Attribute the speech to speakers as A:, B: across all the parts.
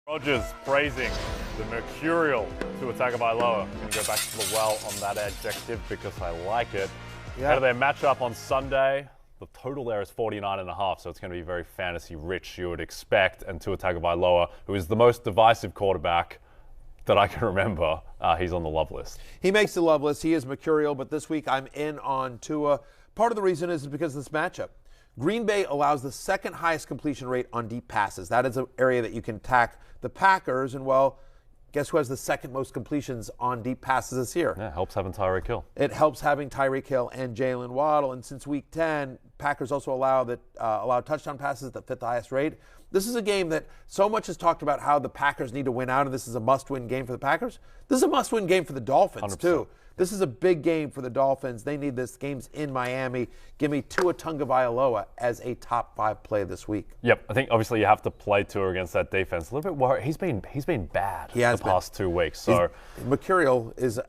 A: Rogers praising the mercurial Tua Tagovailoa. I'm going to go back to the well on that adjective because I like it. Ahead of their matchup on Sunday, the total there is 49.5, so it's going to be very fantasy rich, you would expect. And Tua Tagovailoa, who is the most divisive quarterback that I can remember, he's on the love list.
B: He makes the love list. He is mercurial, but this week I'm in on Tua. Part of the reason is because of this matchup. Green Bay allows the second highest completion rate on deep passes. That is an area that you can attack the Packers, and well, guess who has the second most completions on deep passes this year?
A: Yeah, helps having Tirico Hill.
B: It helps having Tirico Hill and Jalen Waddle, and since Week 10, Packers also allow touchdown passes at the fifth highest rate. This is a game that so much is talked about how the Packers need to win out, and this is a must-win game for the Packers. This is a must-win game for the Dolphins,
A: 100%.
B: too. This is a big game for the Dolphins. They need this. Game's in Miami. Give me Tua Tagovailoa as a top 5 play this week.
A: Yep, I think obviously you have to play Tua against that defense. A little bit worried. He's been bad the past 2 weeks. So
B: mercurial is an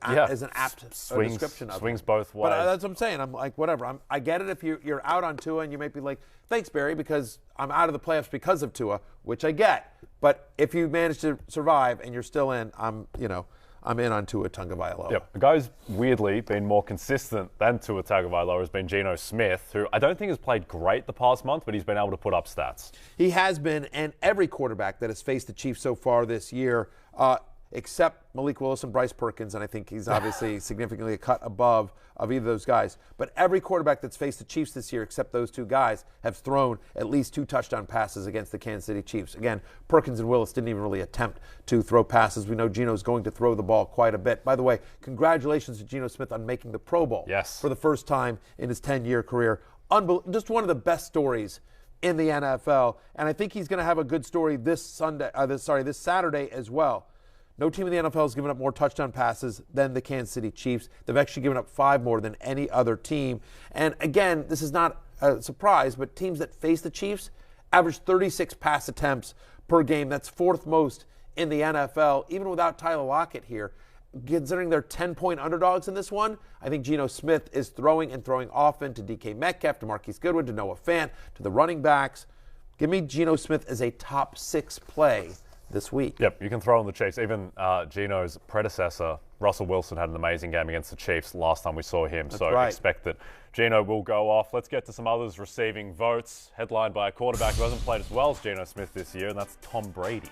B: apt description of it.
A: Swings both ways.
B: But that's what I'm saying. I'm like, whatever. I get it if you're out on Tua and you might be like, thanks, Barry, because I'm out of the playoffs because of Tua, which I get. But if you manage to survive and you're still in, I'm in on Tua Tagovailoa.
A: Yep. The guy who's weirdly been more consistent than Tua Tagovailoa has been Geno Smith, who I don't think has played great the past month, but he's been able to put up stats.
B: He has been, and every quarterback that has faced the Chiefs so far this year, except Malik Willis and Bryce Perkins, and I think he's obviously significantly a cut above of either of those guys. But every quarterback that's faced the Chiefs this year, except those 2 guys, have thrown at least 2 touchdown passes against the Kansas City Chiefs. Again, Perkins and Willis didn't even really attempt to throw passes. We know Geno's going to throw the ball quite a bit. By the way, congratulations to Geno Smith on making the Pro Bowl for the first time in his 10-year career. Just one of the best stories in the NFL, and I think he's going to have a good story this Saturday as well. No team in the NFL has given up more touchdown passes than the Kansas City Chiefs. They've actually given up 5 more than any other team. And again, this is not a surprise, but teams that face the Chiefs average 36 pass attempts per game. That's 4th most in the NFL, even without Tyler Lockett here. Considering they're 10-point underdogs in this one, I think Geno Smith is throwing often to DK Metcalf, to Marquise Goodwin, to Noah Fant, to the running backs. Give me Geno Smith as a top 6 play this week.
A: Yep, you can throw in the Chiefs. Even Geno's predecessor, Russell Wilson, had an amazing game against the Chiefs last time we saw him.
B: That's
A: so
B: right.
A: Expect that Geno will go off. Let's get to some others receiving votes, headlined by a quarterback who hasn't played as well as Geno Smith this year, and that's Tom Brady.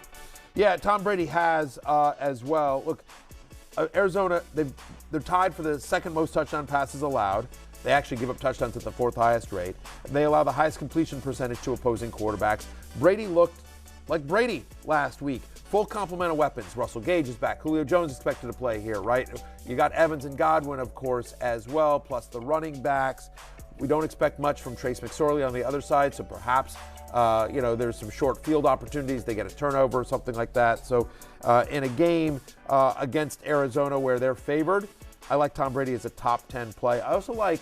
B: Yeah, Tom Brady has as well. Look, Arizona, they're tied for the 2nd most touchdown passes allowed. They actually give up touchdowns at the 4th highest rate. They allow the highest completion percentage to opposing quarterbacks. Brady looked like Brady last week. Full complement of weapons. Russell Gage is back. Julio Jones expected to play here, right? You got Evans and Godwin, of course, as well, plus the running backs. We don't expect much from Trace McSorley on the other side, so perhaps, there's some short field opportunities. They get a turnover or something like that. So in a game against Arizona where they're favored, I like Tom Brady as a top 10 play. I also like,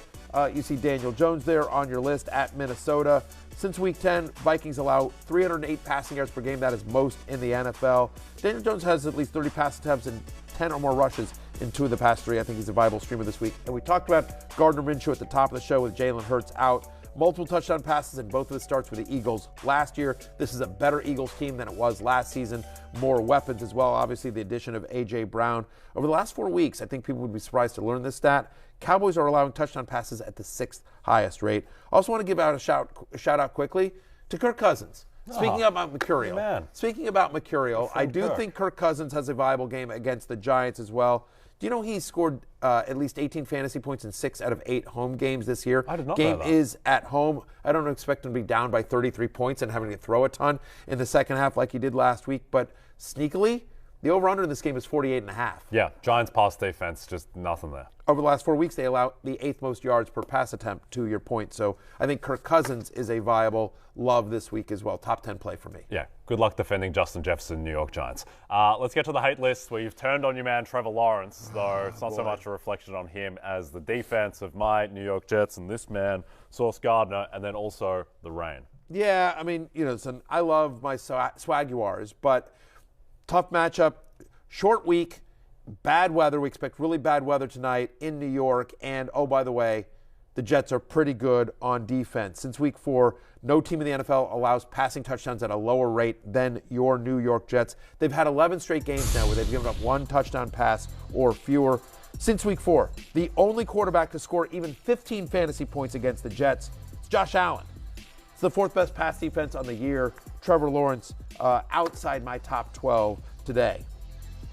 B: you see Daniel Jones there on your list at Minnesota. Since Week 10, Vikings allow 308 passing yards per game. That is most in the NFL. Daniel Jones has at least 30 pass attempts and 10 or more rushes in 2 of the past 3. I think he's a viable streamer this week. And we talked about Gardner Minshew at the top of the show with Jalen Hurts out. Multiple touchdown passes in both of the starts with the Eagles last year. This is a better Eagles team than it was last season. More weapons as well. Obviously, the addition of A.J. Brown. Over the last 4 weeks, I think people would be surprised to learn this stat. Cowboys are allowing touchdown passes at the 6th highest rate. I also want to give out a shout out quickly to Kirk Cousins. Speaking about Mercurial, I do think Kirk Cousins has a viable game against the Giants as well. Do you know he scored at least 18 fantasy points in 6 out of 8 home games this year?
A: I did not
B: Game
A: know that.
B: is at home. I don't expect him to be down by 33 points and having to throw a ton in the second half like he did last week, but sneakily, the over-under in this game is 48.5.
A: Yeah, Giants pass defense, just nothing there.
B: Over the last 4 weeks, they allow the 8th most yards per pass attempt, to your point. So I think Kirk Cousins is a viable love this week as well. Top 10 play for me.
A: Yeah, good luck defending Justin Jefferson, New York Giants. Let's get to the hate list where you've turned on your man Trevor Lawrence, though it's not so much a reflection on him as the defense of my New York Jets and this man, Sauce Gardner, and then also the rain.
B: Yeah, I mean, listen, I love my Swaguars, but tough matchup, short week, bad weather. We expect really bad weather tonight in New York. And, oh, by the way, the Jets are pretty good on defense. Since week 4, no team in the NFL allows passing touchdowns at a lower rate than your New York Jets. They've had 11 straight games now where they've given up 1 touchdown pass or fewer. Since week 4, the only quarterback to score even 15 fantasy points against the Jets is Josh Allen. It's the 4th best pass defense on the year. Trevor Lawrence outside my top 12 today.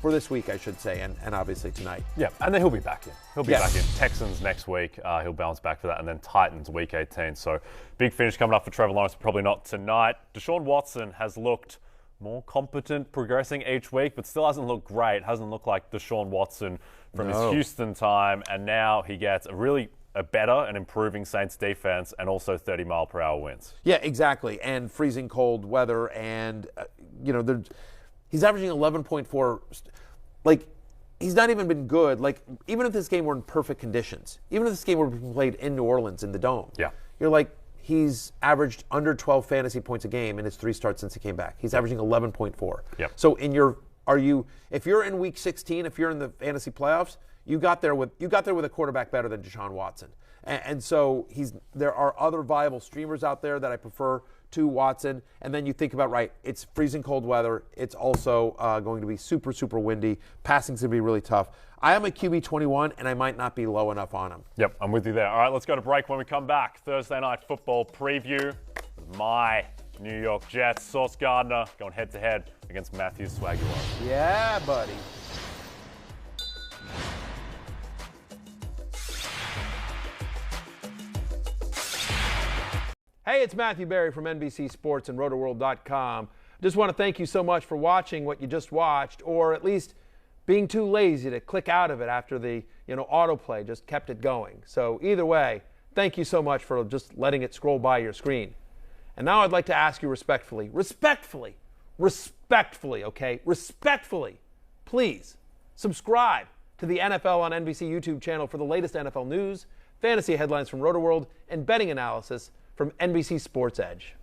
B: For this week, I should say, and obviously tonight.
A: Yeah, and then he'll be back in. He'll be back in. Texans next week. He'll bounce back for that. And then Titans week 18. So big finish coming up for Trevor Lawrence, probably not tonight. Deshaun Watson has looked more competent, progressing each week, but still hasn't looked great. Hasn't looked like Deshaun Watson from his Houston time. And now he gets a better and improving Saints defense and also 30-mile-per-hour winds.
B: Yeah, exactly. And freezing cold weather. And, he's averaging 11.4. Like, he's not even been good. Like, even if this game were in perfect conditions, even if this game were played in New Orleans in the Dome, you're like, he's averaged under 12 fantasy points a game in his 3 starts since he came back. He's averaging 11.4.
A: Yep.
B: So if you're in week 16, if you're in the fantasy playoffs, you got there with a quarterback better than Deshaun Watson. And so there are other viable streamers out there that I prefer to Watson. And then you think about, it's freezing cold weather. It's also going to be super, super windy. Passing's going to be really tough. I am a QB 21, and I might not be low enough on him.
A: Yep, I'm with you there. All right, let's go to break. When we come back, Thursday Night Football preview. My New York Jets. Sauce Gardner going head-to-head against Matthew Swagger.
B: Yeah, buddy. Hey, it's Matthew Berry from NBC Sports and Rotoworld.com. Just want to thank you so much for watching what you just watched, or at least being too lazy to click out of it after the autoplay just kept it going. So either way, thank you so much for just letting it scroll by your screen. And now I'd like to ask you respectfully, please subscribe to the NFL on NBC YouTube channel for the latest NFL news, fantasy headlines from Rotoworld, and betting analysis from NBC Sports Edge.